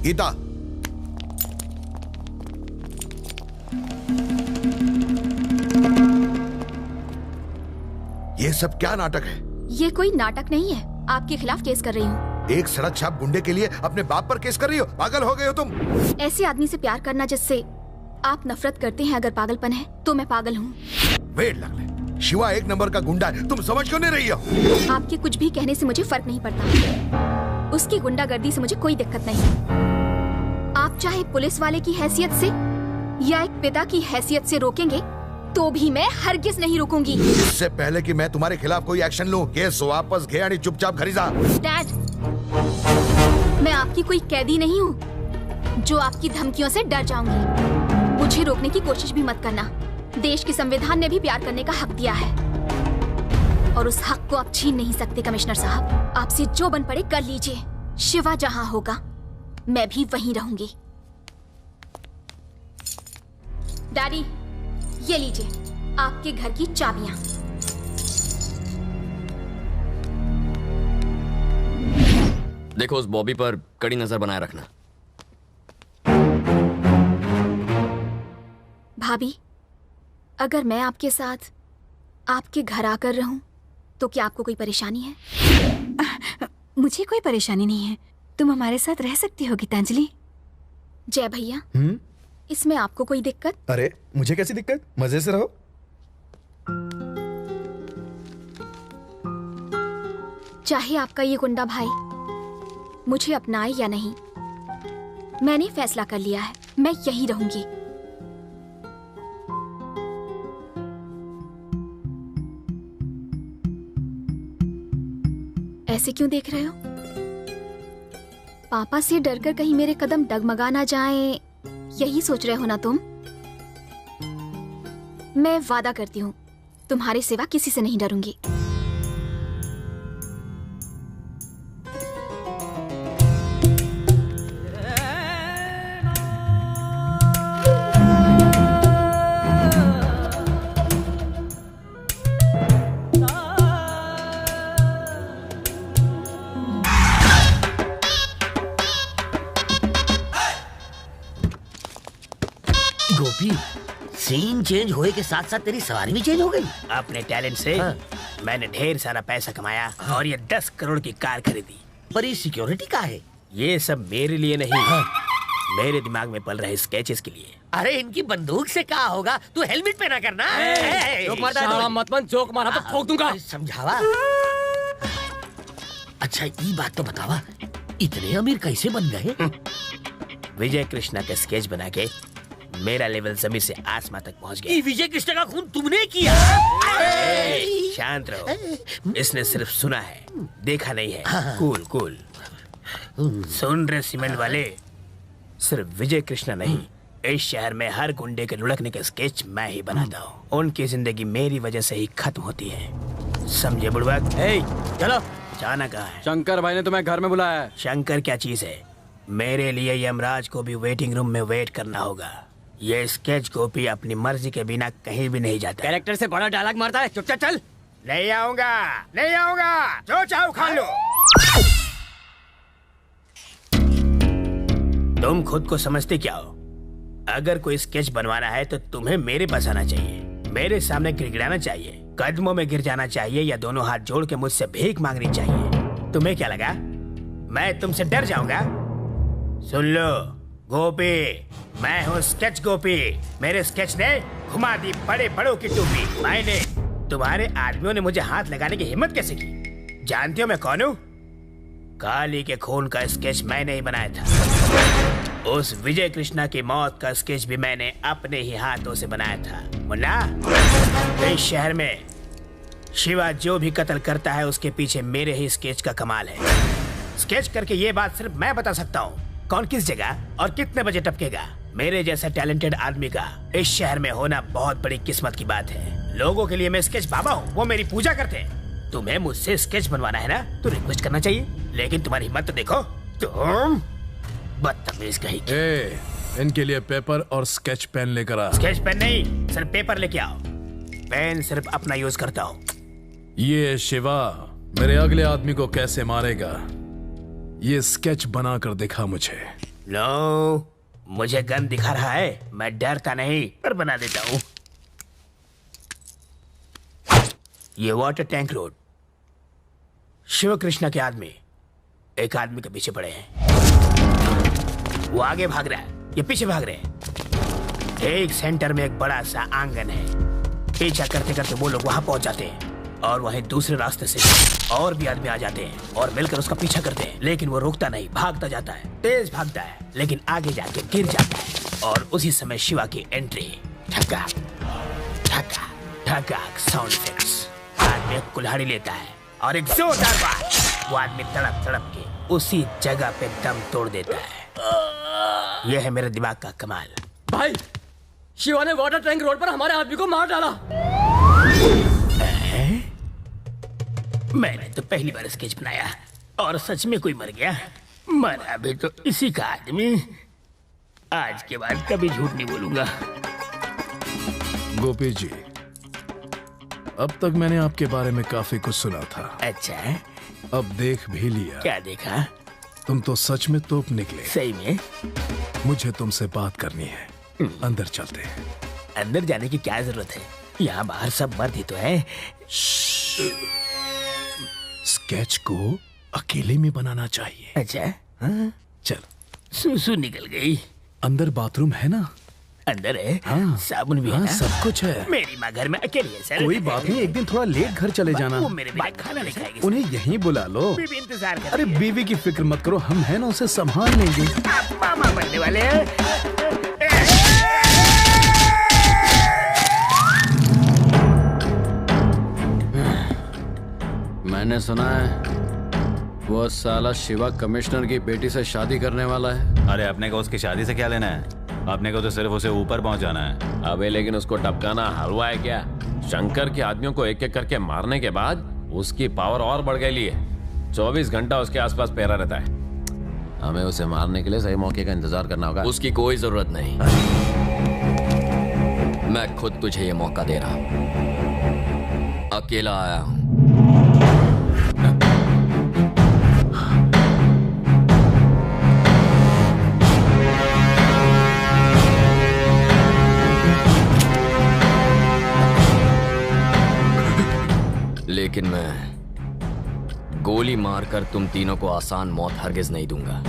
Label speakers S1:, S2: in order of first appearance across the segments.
S1: गीता, ये सब क्या नाटक है?
S2: ये कोई नाटक नहीं है, आपके खिलाफ केस कर रही हूँ।
S1: एक सड़क छाप गुंडे के लिए अपने बाप पर केस कर रही हो? पागल हो गए हो तुम?
S2: ऐसे आदमी से प्यार करना जिससे आप नफरत करते हैं अगर पागलपन है तो मैं पागल हूँ।
S1: वेट लगले, शिवा एक नंबर का गुंडा है, तुम समझ क्यों नहीं रही हो?
S2: आपके कुछ भी कहने से मुझे फर्क नहीं पड़ता। उसकी गुंडागर्दी से मुझे कोई दिक्कत नहीं। आप चाहे पुलिस वाले की हैसियत से या एक पिता की हैसियत से रोकेंगे तो भी मैं हरगिज नहीं रुकूंगी।
S1: इससे पहले कि मैं तुम्हारे खिलाफ कोई एक्शन लूं, केस वापस घे आणि चुपचाप घरी जा।
S2: डैड, मैं आपकी कोई कैदी नहीं हूँ जो आपकी धमकियों से डर जाऊंगी। मुझे रोकने की कोशिश भी मत करना। देश के संविधान ने भी प्यार करने का हक दिया है और उस हक को आप छीन नहीं सकते। कमिश्नर साहब, आपसे जो बन पड़े कर लीजिए। शिवा जहाँ होगा मैं भी वहीं रहूंगी। डैडी, ये लीजिए आपके घर की चाबियां।
S3: देखो, उस बॉबी पर कड़ी नजर बनाए रखना।
S2: भाभी, अगर मैं आपके साथ आपके घर आकर रहूं तो क्या आपको कोई परेशानी है?
S4: मुझे कोई परेशानी नहीं है, तुम हमारे साथ रह सकती हो गीतांजलि।
S2: जय भैया, इसमें आपको कोई दिक्कत?
S5: अरे मुझे कैसी दिक्कत, मजे से रहो।
S2: चाहे आपका ये गुंडा भाई मुझे अपनाए या नहीं, मैंने फैसला कर लिया है, मैं यहीं रहूंगी। ऐसे क्यों देख रहे हो? पापा से डरकर कहीं मेरे कदम डगमगा ना जाएं, यही सोच रहे हो ना तुम? मैं वादा करती हूँ तुम्हारे सिवा किसी से नहीं डरूंगी।
S6: गोपी, सीन चेंज होए के साथ साथ तेरी सवारी भी चेंज हो गई।
S7: अपने टैलेंट से मैंने ढेर सारा पैसा कमाया और ये 10 करोड़ की कार खरीदी।
S6: पर ये सिक्योरिटी का है?
S7: ये सब मेरे लिए नहीं, मेरे दिमाग में पल रहे स्केचेस के लिए।
S6: अरे इनकी बंदूक से क्या होगा, तू हेलमेट पहना करना।
S3: जोक मारता है तो मत बन, जोक मारा तो ठोक दूंगा।
S6: समझावा। अच्छा ये बात तो बतावा, इतने अमीर कैसे बन गए?
S7: विजय कृष्णा के स्केच बना के मेरा लेवल जमीन से आसमां तक पहुंच गया।
S6: विजय कृष्ण का खून तुमने किया?
S7: शांत रहो, इसने सिर्फ सुना है, देखा नहीं है। Cool cool. सुन रहे सीमेंट वाले, सिर्फ विजय कृष्णा नहीं, इस शहर में हर गुंडे के लुढ़कने के स्केच मैं ही बनाता हूँ। उनकी जिंदगी मेरी वजह से ही खत्म होती है, समझे बुड़बक?
S3: चलो।
S7: जाना कहाँ है?
S3: शंकर भाई ने तुम्हें घर में बुलाया है।
S7: शंकर क्या चीज है? मेरे लिए यमराज को भी वेटिंग रूम में वेट करना होगा। ये स्केच कॉपी अपनी मर्जी के बिना कहीं भी नहीं जाता।
S3: कैरेक्टर से बड़ा डायलॉग मारता है, चुपचाप चल।
S7: नहीं आऊंगा, नहीं आऊंगा, जो चाहो खा लो। तुम खुद को समझते क्या हो? अगर कोई स्केच बनवाना है तो तुम्हें मेरे पास आना चाहिए, मेरे सामने गिड़गिड़ाना चाहिए, कदमों में गिर जाना चाहिए या दोनों हाथ जोड़ के मुझसे भीख मांगनी चाहिए। तुम्हें क्या लगा मैं तुमसे डर जाऊंगा? सुन लो गोपी, मैं हूँ स्केच गोपी। मेरे स्केच ने घुमा दी बड़े बड़ों की टोपी। मैंने तुम्हारे आदमियों ने मुझे हाथ लगाने की हिम्मत कैसे की? जानती हो मैं कौन हूँ? काली के खून का स्केच मैंने ही बनाया था। उस विजय कृष्णा की मौत का स्केच भी मैंने अपने ही हाथों से बनाया था। मुन्ना, इस शहर में शिवा जो भी कत्ल करता है उसके पीछे मेरे ही स्केच का कमाल है। स्केच करके ये बात सिर्फ मैं बता सकता हूँ, कौन किस जगह और कितने बजे टपकेगा। मेरे जैसा टैलेंटेड आदमी का इस शहर में होना बहुत बड़ी किस्मत की बात है। लोगों के लिए मैं स्केच बाबा हूँ, वो मेरी पूजा करते हैं। तुम्हें मुझसे स्केच बनवाना है ना तो रिक्वेस्ट करना चाहिए, लेकिन तुम्हारी हिम्मत तो देखो। तुम बदतमीज कहीं की।
S8: इनके लिए पेपर और स्केच पेन लेकर आ।
S7: स्केच पेन नहीं, सिर्फ पेपर लेके आओ। पेन सिर्फ अपना यूज करता हूँ।
S8: ये शिवा मेरे अगले आदमी को कैसे मारेगा, ये स्केच बना कर दिखा मुझे।
S7: नो, मुझे गन दिखा रहा है, मैं डरता नहीं पर बना देता हूँ। ये water tank road. Shiv Krishna के आदमी एक आदमी के पीछे पड़े हैं। वो आगे भाग रहा है, ये पीछे भाग रहे हैं। एक सेंटर में एक बड़ा सा आंगन है। पीछा करते करते वो लोग वहां पहुंच जाते हैं और वहीं दूसरे रास्ते से और भी आदमी आ जाते हैं और मिलकर उसका पीछा करते हैं, लेकिन वो रुकता नहीं, भागता जाता है, तेज भागता है, लेकिन आगे जाके गिर जाता है। और उसी समय शिवा की एंट्री। ठका ठका ठका साउंड इफेक्ट्स। आदमी एक कुल्हाड़ी लेता है और एक जोरदार बात, वो आदमी तड़प तड़प के उसी जगह पे दम तोड़ देता है। यह है मेरे दिमाग का कमाल।
S3: भाई, शिवा ने वाटर टैंक रोड पर हमारे आदमी को मार डाला।
S7: मैंने तो पहली बार स्केच बनाया और सच में कोई मर गया। मरा भी तो इसी का आदमी। आज के बाद कभी झूठ नहीं बोलूंगा।
S8: गोपी जी, अब तक मैंने आपके बारे में काफी कुछ सुना था।
S7: अच्छा,
S8: अब देख भी लिया।
S7: क्या देखा?
S8: तुम तो सच में तोप निकले।
S7: सही में?
S8: मुझे तुमसे बात करनी है, अंदर चलते हैं।
S7: अंदर जाने की क्या जरूरत है? यहाँ बाहर सब मर्द ही तो है।
S8: स्केच को अकेले में बनाना चाहिए।
S7: अच्छा, हाँ?
S8: चल।
S7: सूसू निकल गई।
S8: अंदर बाथरूम है ना?
S7: अंदर है?
S8: हाँ।
S7: साबुन भी है
S8: हाँ,
S7: ना?
S8: सब कुछ है।
S7: मेरी माँ घर में अकेली है सर।
S5: कोई बात नहीं, एक दिन थोड़ा लेट घर चले जाना।
S7: वो मेरे बिना खाना नहीं खाएगी।
S5: उन्हें यहीं बुला लो।
S7: बीवी इंतजार कर
S5: अरे
S7: रही है।
S5: बीवी की फिक्र मत करो, हम हैं ना, उसे संभाल लेंगे।
S7: आप मामा बनने वाले हैं।
S9: मैंने सुना है वो साला शिवा कमिश्नर की बेटी से शादी करने वाला है।
S10: अरे अपने को उसकी शादी से क्या लेना है? अपने को तो सिर्फ उसे ऊपर पहुंचाना है।
S9: अबे लेकिन उसको टपकाना हलवा है क्या? शंकर के आदमियों को एक एक करके मारने के बाद उसकी पावर और बढ़ गई है। 24 घंटा उसके आसपास पैरा रहता है। हमें उसे मारने के लिए सही मौके का इंतजार करना होगा।
S3: उसकी कोई जरूरत नहीं, मैं खुद तुझे ये मौका दे रहा हूं। अकेला आया हूं। लेकिन मैं गोली मारकर तुम तीनों को आसान मौत हरगिज नहीं दूंगा।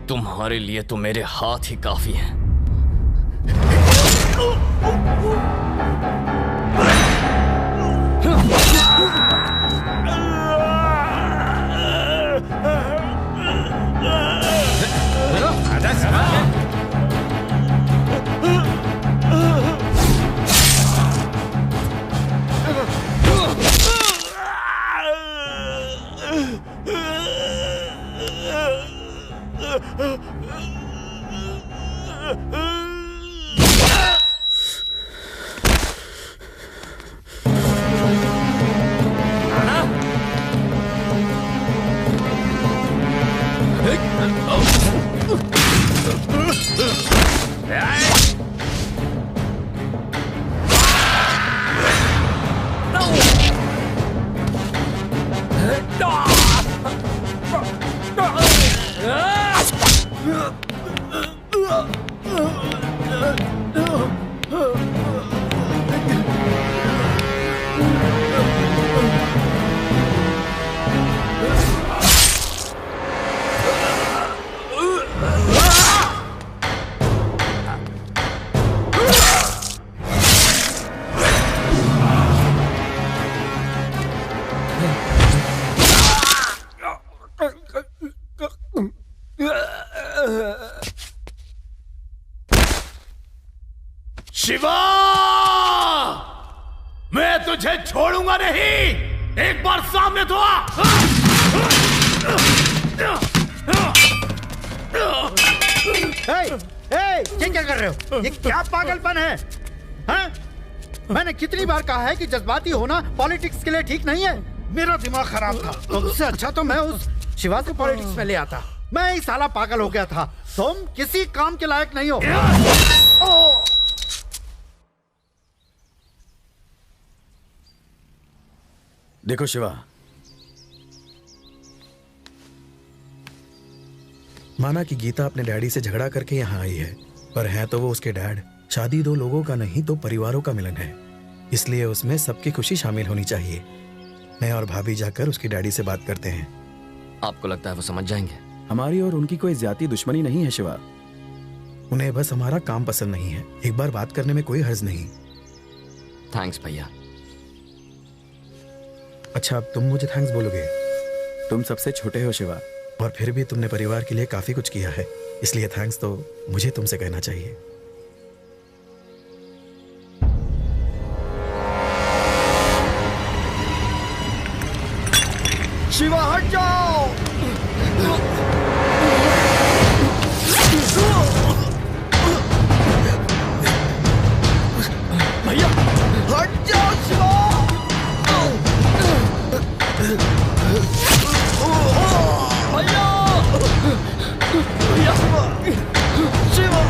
S3: तुम्हारे लिए तो मेरे हाथ ही काफी हैं।
S1: शिवा, मैं तुझे छोड़ूंगा नहीं। एक बार सामने तो आ।
S11: ये क्या कर रहे हो? ये क्या पागलपन है? हाँ? मैंने कितनी बार कहा है कि जज्बाती होना पॉलिटिक्स के लिए ठीक नहीं है। मेरा दिमाग खराब था, तो उससे अच्छा तो मैं उस शिवा को पॉलिटिक्स में ले आता। मैं ही साला पागल हो गया था। तुम किसी काम के लायक नहीं हो।
S5: देखो शिवा, माना कि गीता अपने डैडी से झगड़ा करके यहाँ आई है, पर है तो वो उसके डैड। शादी दो लोगों का नहीं तो परिवारों का मिलन है, इसलिए उसमें सबकी खुशी शामिल होनी चाहिए। मैं और भाभी जाकर उसकी डैडी से बात करते हैं।
S3: आपको लगता है वो समझ जाएंगे?
S5: हमारी और उनकी कोई ज्यादा दुश्मनी नहीं है शिवा, उन्हें बस हमारा काम पसंद नहीं है। एक बार बात करने में कोई हर्ज नहीं।
S3: थैंक्स भैया।
S5: अच्छा, अब तुम मुझे थैंक्स बोलोगे? तुम सबसे छोटे हो शिवा, और फिर भी तुमने परिवार के लिए काफी कुछ किया है, इसलिए थैंक्स तो मुझे तुमसे कहना चाहिए।
S1: शिवा हट जाओ।
S5: भैया
S1: हट जाओ शिवा।
S5: भैया शिवा।